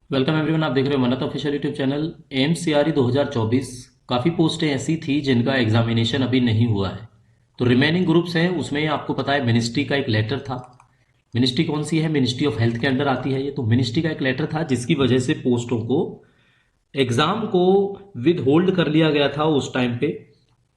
Welcome everyone. आप देख रहे हो मन्नत official YouTube channel. AIIMS CRE 2024 काफ़ी पोस्टें ऐसी थी जिनका एग्जामिनेशन अभी नहीं हुआ है। तो रिमेनिंग ग्रुप्स हैं उसमें आपको पता है मिनिस्ट्री का एक लेटर था। मिनिस्ट्री कौन सी है? मिनिस्ट्री ऑफ हेल्थ के अंडर आती है ये। तो मिनिस्ट्री का एक लेटर था जिसकी वजह से पोस्टों को एग्जाम को विद होल्ड कर लिया गया था उस टाइम पे।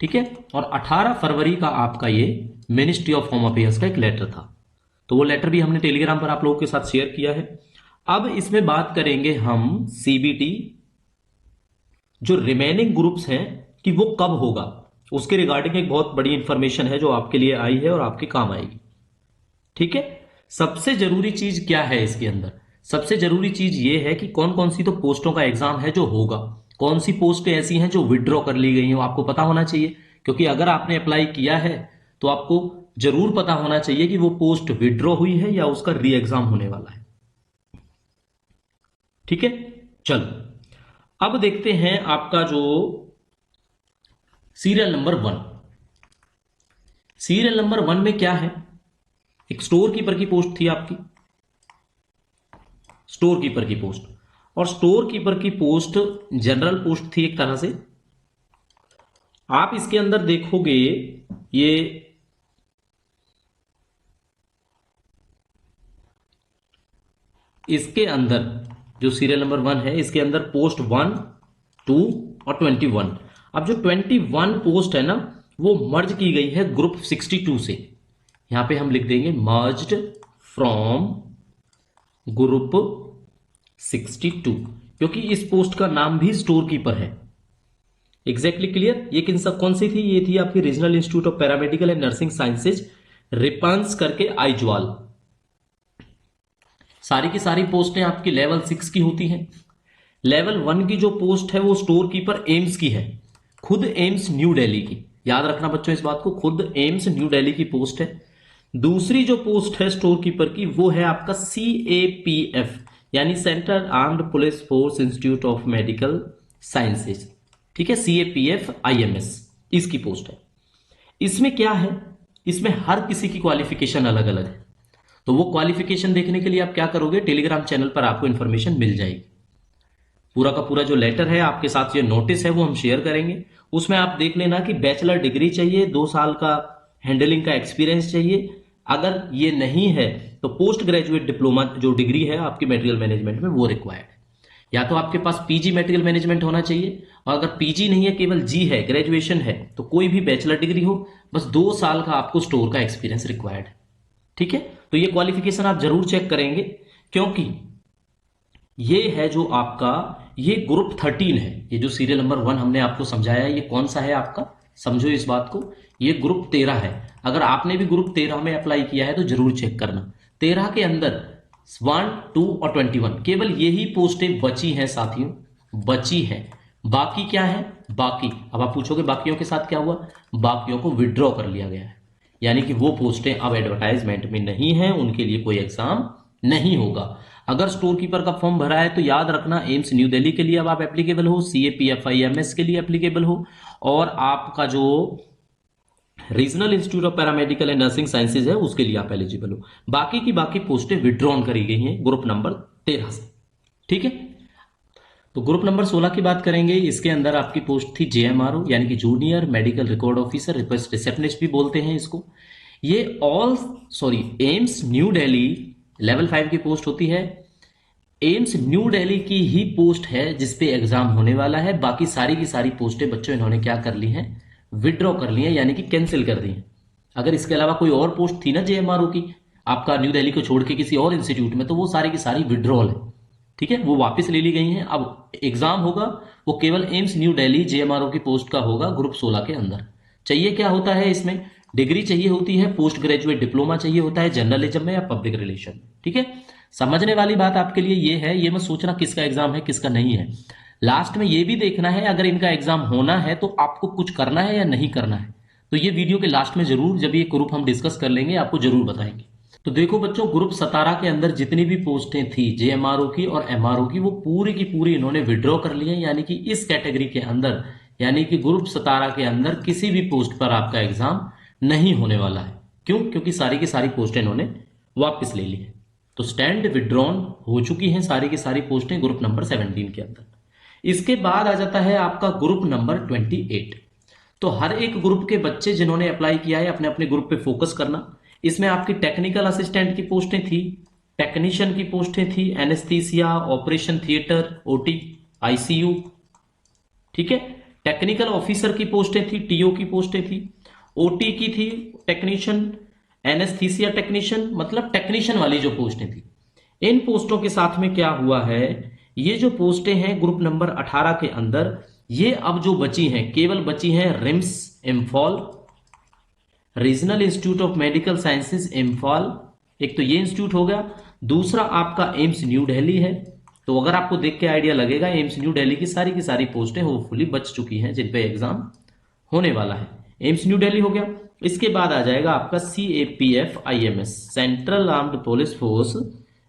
ठीक है। और 18 फरवरी का आपका ये मिनिस्ट्री ऑफ होम अफेयर्स का एक लेटर था। तो वो लेटर भी हमने टेलीग्राम पर आप लोगों के साथ शेयर किया है। अब इसमें बात करेंगे हम सीबीटी जो रिमेनिंग ग्रुप्स हैं कि वो कब होगा, उसके रिगार्डिंग एक बहुत बड़ी इंफॉर्मेशन है जो आपके लिए आई है और आपके काम आएगी। ठीक है। सबसे जरूरी चीज क्या है इसके अंदर? सबसे जरूरी चीज ये है कि कौन कौन सी तो पोस्टों का एग्जाम है जो होगा, कौन सी पोस्टें ऐसी हैं जो विड्रॉ कर ली गई हो, आपको पता होना चाहिए। क्योंकि अगर आपने अप्लाई किया है तो आपको जरूर पता होना चाहिए कि वो पोस्ट विड्रॉ हुई है या उसका री एग्जाम होने वाला है। ठीक है। चलो अब देखते हैं आपका जो सीरियल नंबर 1। सीरियल नंबर 1 में क्या है? एक स्टोर कीपर की पोस्ट थी आपकी, स्टोर कीपर की पोस्ट। और स्टोर कीपर की पोस्ट जनरल पोस्ट थी एक तरह से। आप इसके अंदर देखोगे ये इसके अंदर जो सीरियल नंबर 1 है इसके अंदर पोस्ट 1, 2 और 21। अब जो 21 पोस्ट है ना वो मर्ज की गई है ग्रुप 62 से। यहां पे हम लिख देंगे मर्ज्ड फ्रॉम ग्रुप 62, क्योंकि इस पोस्ट का नाम भी स्टोर कीपर है। Exactly clear? ये किन सब कौन सी थी? ये थी आपकी regional institute of paramedical and nursing sciences, RIPANS करके आइजवाल। सारी की सारी पोस्टें आपकी लेवल 6 की होती हैं। लेवल 1 की जो पोस्ट है वो स्टोर कीपर एम्स की है, खुद एम्स न्यू दिल्ली की। याद रखना बच्चों इस बात को, खुद एम्स न्यू दिल्ली की पोस्ट है। दूसरी जो पोस्ट है स्टोर कीपर की वो है आपका CAPF यानी central armed police force institute of medical sciences. ठीक है, CAPF IMS इसकी पोस्ट है। इसमें क्या है? इसमें हर किसी की क्वालिफिकेशन अलग अलग है। तो वो क्वालिफिकेशन देखने के लिए आप क्या करोगे, टेलीग्राम चैनल पर आपको इंफॉर्मेशन मिल जाएगी। पूरा का पूरा जो लेटर है आपके साथ, ये नोटिस है वो हम शेयर करेंगे। उसमें आप देख लेना कि बैचलर डिग्री चाहिए, 2 साल का हैंडलिंग का एक्सपीरियंस चाहिए। अगर ये नहीं है तो पोस्ट ग्रेजुएट डिप्लोमा जो डिग्री है आपकी मटेरियल मैनेजमेंट में वो रिक्वायर्ड है। या तो आपके पास पीजी मटेरियल मैनेजमेंट होना चाहिए, और अगर पीजी नहीं है केवल जी है, ग्रेजुएशन है, तो कोई भी बैचलर डिग्री हो, बस 2 साल का आपको स्टोर का एक्सपीरियंस रिक्वायर्ड है। ठीक है। तो ये क्वालिफिकेशन आप जरूर चेक करेंगे, क्योंकि ये है जो आपका ये ग्रुप 13 है। ये जो सीरियल नंबर 1 हमने आपको समझाया है ये कौन सा है आपका, समझो इस बात को, ये ग्रुप 13 है। अगर आपने भी ग्रुप 13 में अप्लाई किया है तो जरूर चेक करना। 13 के अंदर 1, 2 और 21 केवल यही पोस्टें बची हैं साथियों, बची हैं। बाकी क्या है? बाकी अब आप पूछोगे बाकियों के साथ क्या हुआ? बाकियों को विड्रॉ कर लिया गया है, यानी कि वो पोस्टें अब एडवर्टाइजमेंट में नहीं है, उनके लिए कोई एग्जाम नहीं होगा। अगर स्टोर कीपर का फॉर्म भरा है तो याद रखना एम्स न्यू दिल्ली के लिए अब आप एप्लीकेबल हो, CAPF IMS के लिए एप्लीकेबल हो, और आपका जो regional institute of paramedical and nursing sciences है उसके लिए आप एलिजिबल हो। बाकी की बाकी पोस्टें विड्रॉन करी गई हैं ग्रुप नंबर 13 से। ठीक है। तो ग्रुप नंबर 16 की बात करेंगे। इसके अंदर आपकी पोस्ट थी JMRO यानी कि junior medical record officer, request receptionist भी बोलते हैं इसको। ये एम्स न्यू दिल्ली लेवल 5 की पोस्ट होती है। एम्स न्यू दिल्ली की ही पोस्ट है जिसपे एग्जाम होने वाला है। बाकी सारी की सारी पोस्टें बच्चों इन्होंने क्या कर ली हैं? विड्रॉ कर ली हैं, यानी कि कैंसिल कर दी हैं। अगर इसके अलावा कोई और पोस्ट थी ना JMRO की आपका न्यू दिल्ली को छोड़ के किसी और इंस्टीट्यूट में, तो वो सारी की सारी विड्रॉल है। ठीक है, वो वापस ले ली गई हैं। अब एग्जाम होगा वो केवल एम्स न्यू दिल्ली JMRO की पोस्ट का होगा ग्रुप 16 के अंदर। चाहिए क्या होता है इसमें? डिग्री चाहिए होती है, पोस्ट ग्रेजुएट डिप्लोमा चाहिए होता है जर्नलिज्म में या पब्लिक रिलेशन में। ठीक है। समझने वाली बात आपके लिए ये है, ये मत सोचना किसका एग्जाम है किसका नहीं है। लास्ट में ये भी देखना है अगर इनका एग्जाम होना है तो आपको कुछ करना है या नहीं करना है। तो ये वीडियो के लास्ट में जरूर, जब ये ग्रुप हम डिस्कस कर लेंगे, आपको जरूर बताएंगे। तो देखो बच्चों, ग्रुप 17 के अंदर जितनी भी पोस्टें थी JMRO की और MRO की, वो पूरी की पूरी इन्होंने विड्रॉ कर ली है। यानी कि इस कैटेगरी के अंदर, यानी कि ग्रुप 17 के अंदर किसी भी पोस्ट पर आपका एग्जाम नहीं होने वाला है। क्यों? क्योंकि सारी की सारी पोस्टें इन्होंने वापस ले ली है। तो स्टैंड विड्रॉन हो चुकी हैं सारी की सारी पोस्टें ग्रुप नंबर 17 के अंदर। इसके बाद आ जाता है आपका ग्रुप नंबर 28। तो हर एक ग्रुप के बच्चे जिन्होंने अप्लाई किया है अपने अपने ग्रुप पे फोकस करना। इसमें आपकी टेक्निकल असिस्टेंट की पोस्टें थी, टेक्नीशियन की पोस्टें थी, anaesthesia, operation theatre, OT, ICU, ठीक है। टेक्निकल ऑफिसर की पोस्टें थी, टीओ की पोस्टें थी, ओटी की थी, टेक्नीशियन, एनेस्थीसिया टेक्नीशियन, मतलब टेक्नीशियन वाली जो पोस्टें थी। इन पोस्टों के साथ में क्या हुआ है, ये जो पोस्टें हैं ग्रुप नंबर 18 के अंदर, ये अब जो बची हैं केवल बची हैं RIMS Imphal, regional institute of medical sciences Imphal, एक तो ये इंस्टीट्यूट हो गया, दूसरा आपका एम्स न्यू दिल्ली है। तो अगर आपको देख के आइडिया लगेगा एम्स न्यू दिल्ली की सारी पोस्टें होपफुली बच चुकी हैं जिन पे एग्जाम होने वाला है। एम्स न्यू दिल्ली हो गया। इसके बाद आ जाएगा आपका CAPF IMS, central armed police force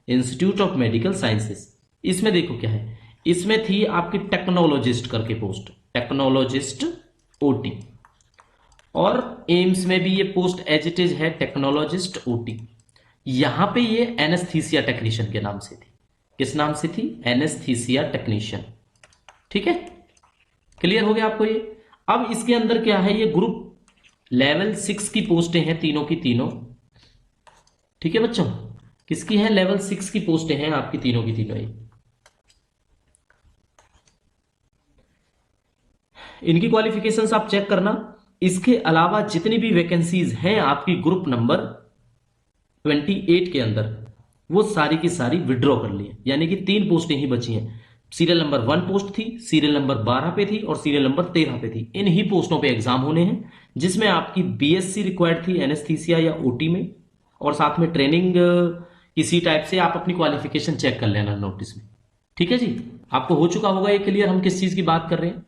institute of medical sciences. इसमें देखो क्या है, इसमें थी आपकी टेक्नोलॉजिस्ट करके पोस्ट, टेक्नोलॉजिस्ट OT, और एम्स में भी ये पोस्ट एज इट इज है टेक्नोलॉजिस्ट OT। यहां पे ये एनेस्थीसिया टेक्नीशियन के नाम से थी। किस नाम से थी? Anaesthesia technician. ठीक है, क्लियर हो गया आपको ये। अब इसके अंदर क्या है, ये ग्रुप लेवल 6 की पोस्टें हैं तीनों की तीनों। ठीक है बच्चों, किसकी है? लेवल 6 की पोस्टें हैं आपकी तीनों की तीनों। इनकी क्वालिफिकेशंस आप चेक करना। इसके अलावा जितनी भी वैकेंसीज हैं आपकी ग्रुप नंबर 28 के अंदर, वो सारी की सारी विड्रॉ कर ली है, यानी कि 3 पोस्टें ही बची हैं। सीरियल नंबर 1 पोस्ट थी, सीरियल नंबर 12 पे थी और सीरियल नंबर 13 पे थी। इन ही पोस्टों पे एग्जाम होने हैं, जिसमें आपकी BSc रिक्वायर्ड थी एनेस्थीसिया या OT में, और साथ में ट्रेनिंग किसी टाइप से। आप अपनी क्वालिफिकेशन चेक कर लेना नोटिस में। ठीक है जी, आपको हो चुका होगा ये क्लियर हम किस चीज की बात कर रहे हैं।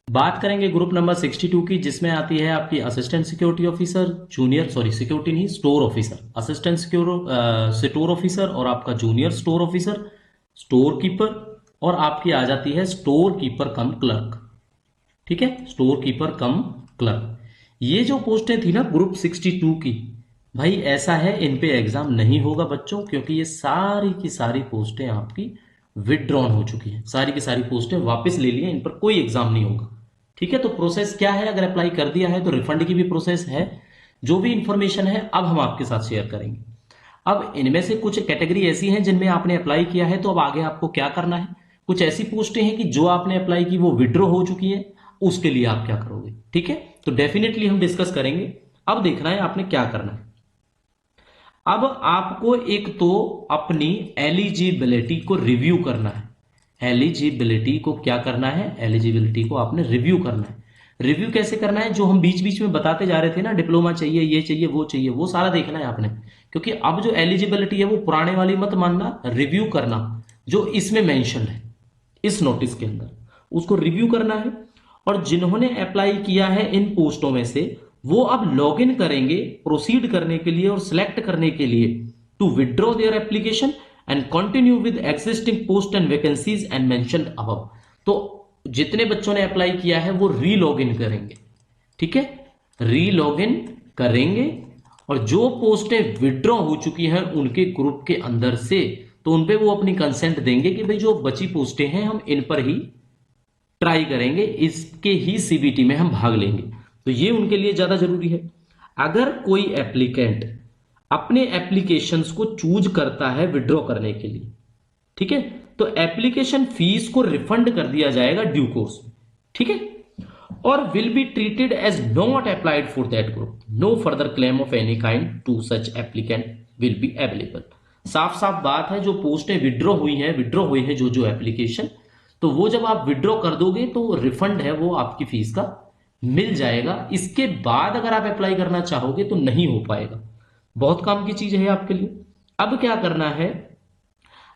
बात करेंगे ग्रुप नंबर 62 की, जिसमें आती है आपकी assistant security officer, junior, sorry security नहीं, store officer, assistant store officer, और आपका junior store officer, store keeper, और आपकी आ जाती है स्टोर कीपर कम क्लर्क। ठीक है, स्टोर कीपर कम क्लर्क। ये जो पोस्टें थी ना ग्रुप 62 की, भाई ऐसा है इन पे एग्जाम नहीं होगा बच्चों, क्योंकि ये सारी की सारी पोस्टें आपकी विदड्रॉन हो चुकी हैं। सारी की सारी पोस्टें वापस ले ली हैं, इन पर कोई एग्जाम नहीं होगा। ठीक है, तो प्रोसेस क्या है, अगर अप्लाई कर दिया है तो रिफंड की भी प्रोसेस है। जो भी इंफॉर्मेशन है अब हम आपके साथ शेयर करेंगे। अब इनमें से कुछ कैटेगरी ऐसी हैं जिनमें आपने अप्लाई किया है, तो अब आगे आपको क्या करना है। कुछ ऐसी पोस्टें हैं कि जो आपने अप्लाई की वो विड्रॉ हो चुकी है, उसके लिए आप क्या करोगे। ठीक है, तो डेफिनेटली हम डिस्कस करेंगे। अब देखना है आपने क्या करना है। अब आपको एक तो अपनी एलिजिबिलिटी को रिव्यू करना है। एलिजिबिलिटी को क्या करना है, एलिजिबिलिटी को आपने रिव्यू करना है। रिव्यू कैसे करना है, जो हम बीच बीच में बताते जा रहे थे ना, डिप्लोमा चाहिए, ये चाहिए, वो चाहिए, वो सारा देखना है आपने। क्योंकि अब जो एलिजिबिलिटी है वो पुराने वाली मत मानना, रिव्यू करना जो इसमें मेंशन है इस नोटिस के अंदर, उसको रिव्यू करना है। और जिन्होंने अप्लाई किया है इन पोस्टों में से, वो अब लॉग इन करेंगे प्रोसीड करने के लिए और सिलेक्ट करने के लिए to withdraw their application and continue with existing post and vacancies and mentioned above. तो जितने बच्चों ने अप्लाई किया है वो री लॉग इन करेंगे। ठीक है, री लॉग इन करेंगे, और जो पोस्टें विड्रॉ हो चुकी हैं उनके ग्रुप के अंदर से, तो उनपे वो अपनी कंसेंट देंगे कि भाई जो बची पोस्टें हैं हम इन पर ही ट्राई करेंगे, इसके ही CBT में हम भाग लेंगे। तो ये उनके लिए ज्यादा जरूरी है। अगर कोई एप्लीकेंट अपने एप्लीकेशंस को चूज करता है विड्रॉ करने के लिए, ठीक है, तो एप्लीकेशन फीस को रिफंड कर दिया जाएगा ड्यू कोर्स में। ठीक है, और will be treated as not applied for that group. No further claim of any kind to such applicant will be available. साफ साफ बात है, जो पोस्टें विड्रॉ हुई हैं जो एप्लीकेशन, तो वो जब आप विड्रॉ कर दोगे तो रिफंड है वो आपकी फीस का मिल जाएगा। इसके बाद अगर आप अप्लाई करना चाहोगे तो नहीं हो पाएगा। बहुत काम की चीज है आपके लिए। अब क्या करना है,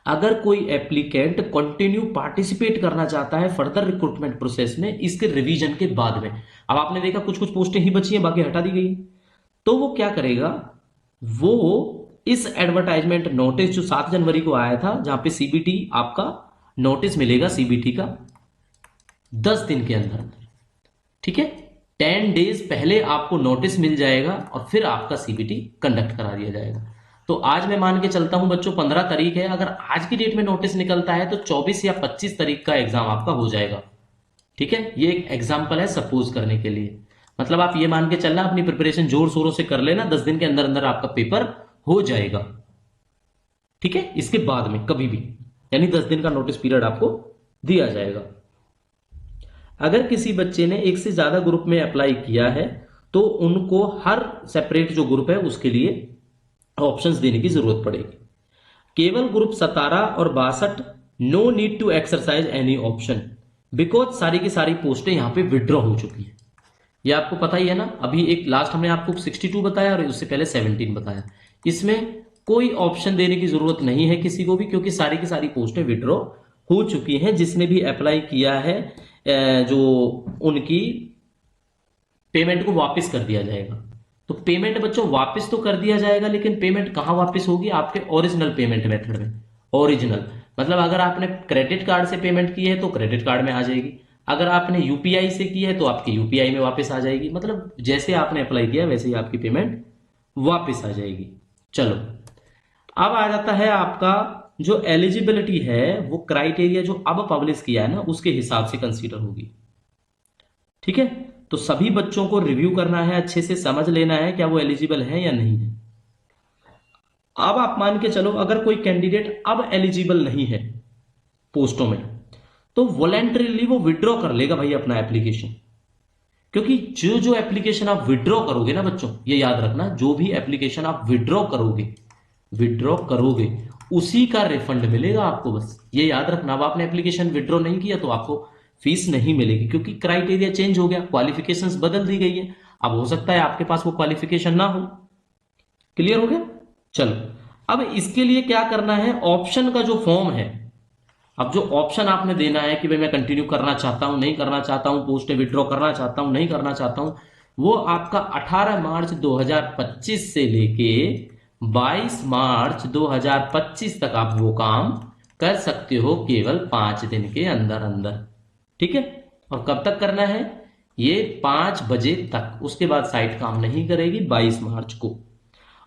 अगर कोई एप्लीकेंट कंटिन्यू पार्टिसिपेट करना चाहता है फर्दर रिक्रूटमेंट प्रोसेस में इसके रिवीजन के बाद में, अब आपने देखा कुछ कुछ पोस्टें ही बची हैं, बाकी हटा दी गई, तो वो क्या करेगा, वो इस एडवर्टाइजमेंट नोटिस जो 7 जनवरी को आया था, जहां पे CBT आपका नोटिस मिलेगा CBT का 10 दिन के अंदर, ठीक है, 10 डेज पहले आपको नोटिस मिल जाएगा और फिर आपका CBT कंडक्ट करा दिया जाएगा। तो आज मैं मान के चलता हूं बच्चों 15 तारीख है, अगर आज की डेट में नोटिस निकलता है तो 24 या 25 तारीख का एग्जाम आपका हो जाएगा। ठीक है, ये एक एग्जाम्पल है सपोज करने के लिए। मतलब आप ये मान के चलना, अपनी प्रिपरेशन जोर शोरों से कर लेना, 10 दिन के अंदर अंदर आपका पेपर हो जाएगा। ठीक है, इसके बाद में कभी भी, यानी 10 दिन का नोटिस पीरियड आपको दिया जाएगा। अगर किसी बच्चे ने एक से ज्यादा ग्रुप में अप्लाई किया है तो उनको हर सेपरेट जो ग्रुप है उसके लिए ऑप्शंस देने की जरूरत पड़ेगी। केवल ग्रुप 17 और 62, no need to exercise any option, because सारी की सारी पोस्टें यहां पे विड्रॉ हो चुकी है। ये आपको पता ही है ना, अभी एक लास्ट हमने आपको 62 बताया और उससे पहले 17 बताया। इसमें कोई ऑप्शन देने की जरूरत नहीं है किसी को भी, क्योंकि सारी की सारी पोस्टें विड्रॉ हो चुकी हैं। जिसने भी अप्लाई किया है जो उनकी पेमेंट को वापस कर दिया जाएगा। तो पेमेंट बच्चों वापस तो कर दिया जाएगा, लेकिन पेमेंट कहां वापस होगी? आपके ओरिजिनल पेमेंट मेथड में। ओरिजिनल मतलब अगर आपने क्रेडिट कार्ड से पेमेंट की है तो क्रेडिट कार्ड में आ जाएगी, अगर आपने यूपीआई से की है तो आपके यूपीआई में वापस आ जाएगी। मतलब जैसे आपने अप्लाई किया वैसे ही आपकी पेमेंट वापस आ जाएगी। चलो, अब आ जाता है आपका जो एलिजिबिलिटी है, वो क्राइटेरिया जो अब पब्लिश किया है ना उसके हिसाब से कंसीडर होगी। ठीक है, तो सभी बच्चों को रिव्यू करना है, अच्छे से समझ लेना है क्या वो एलिजिबल है या नहीं है। अब आप मान के चलो अगर कोई कैंडिडेट अब एलिजिबल नहीं है पोस्टों में, तो वॉलेंटरीली वो विड्रॉ कर लेगा भाई अपना एप्लीकेशन। क्योंकि जो जो एप्लीकेशन आप विड्रॉ करोगे ना बच्चों, ये याद रखना, जो भी एप्लीकेशन आप विड्रॉ करोगे उसी का रिफंड मिलेगा आपको। बस ये याद रखना, अब आपने एप्लीकेशन विड्रॉ नहीं किया तो आपको फीस नहीं मिलेगी, क्योंकि क्राइटेरिया चेंज हो गया, क्वालिफिकेशंस बदल दी गई है। अब हो सकता है आपके पास वो क्वालिफिकेशन ना हो। क्लियर हो गया? चलो, अब इसके लिए क्या करना है, ऑप्शन का जो फॉर्म है, अब जो ऑप्शन आपने देना है कि भाई मैं कंटिन्यू करना चाहता हूं, नहीं करना चाहता हूं, पोस्ट विड्रॉ करना चाहता हूं, नहीं करना चाहता हूं, वो आपका 18 मार्च 2025 से लेके 22 मार्च 2025 तक आप वो काम कर सकते हो, केवल 5 दिन के अंदर अंदर। ठीक है, और कब तक करना है? ये 5 बजे तक, उसके बाद साइट काम नहीं करेगी 22 मार्च को।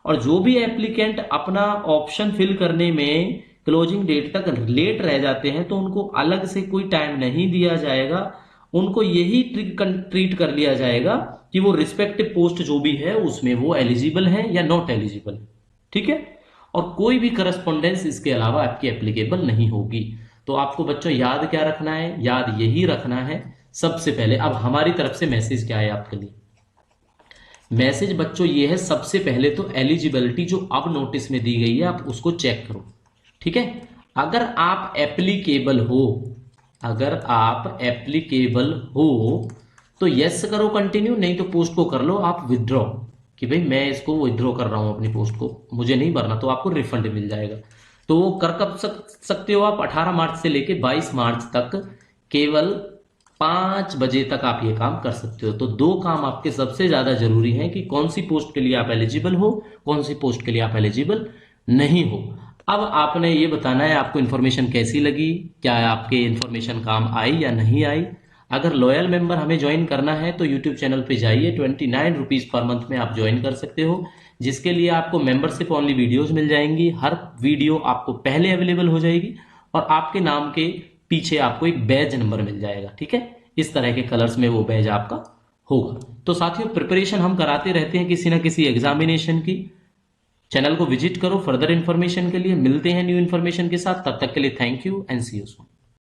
और जो भी एप्लीकेंट अपना ऑप्शन फिल करने में क्लोजिंग डेट तक लेट रह जाते हैं तो उनको अलग से कोई टाइम नहीं दिया जाएगा, उनको यही ट्रीट कर लिया जाएगा कि वो रिस्पेक्टिव पोस्ट जो भी है उसमें वो एलिजिबल है या नॉट एलिजिबल। ठीक है, और कोई भी करस्पॉन्डेंस इसके अलावा आपकी एप्लीकेबल नहीं होगी। तो आपको बच्चों याद क्या रखना है? याद यही रखना है सबसे पहले। अब हमारी तरफ से मैसेज क्या है आपके लिए? मैसेज बच्चों ये है, सबसे पहले तो एलिजिबिलिटी जो अब नोटिस में दी गई है आप उसको चेक करो। ठीक है, अगर आप एप्लीकेबल हो तो यस करो कंटिन्यू, नहीं तो पोस्ट को कर लो आप विड्रॉ, कि भाई मैं इसको विड्रॉ कर रहा हूं अपनी पोस्ट को, मुझे नहीं भरना, तो आपको रिफंड मिल जाएगा। तो वो कर कब सकते हो आप? 18 मार्च से लेके 22 मार्च तक, केवल 5 बजे तक आप ये काम कर सकते हो। तो 2 काम आपके सबसे ज्यादा जरूरी हैं कि कौन सी पोस्ट के लिए आप एलिजिबल हो, कौन सी पोस्ट के लिए आप एलिजिबल नहीं हो। अब आपने ये बताना है आपको इन्फॉर्मेशन कैसी लगी, क्या आपके इन्फॉर्मेशन काम आई या नहीं आई। अगर लॉयल मेंबर हमें ज्वाइन करना है तो यूट्यूब चैनल पे जाइए, 29 रुपीज पर मंथ में आप ज्वाइन कर सकते हो, जिसके लिए आपको मेंबरशिप ओनली वीडियोस मिल जाएंगी। हर वीडियो आपको पहले अवेलेबल हो जाएगी और आपके नाम के पीछे आपको एक बैज नंबर मिल जाएगा। ठीक है, इस तरह के कलर्स में वो बैज आपका होगा। तो साथियों, प्रिपरेशन हम कराते रहते हैं किसी ना किसी एग्जामिनेशन की। चैनल को विजिट करो फर्दर इन्फॉर्मेशन के लिए। मिलते हैं न्यू इन्फॉर्मेशन के साथ, तब तक के लिए thank you and see you soon.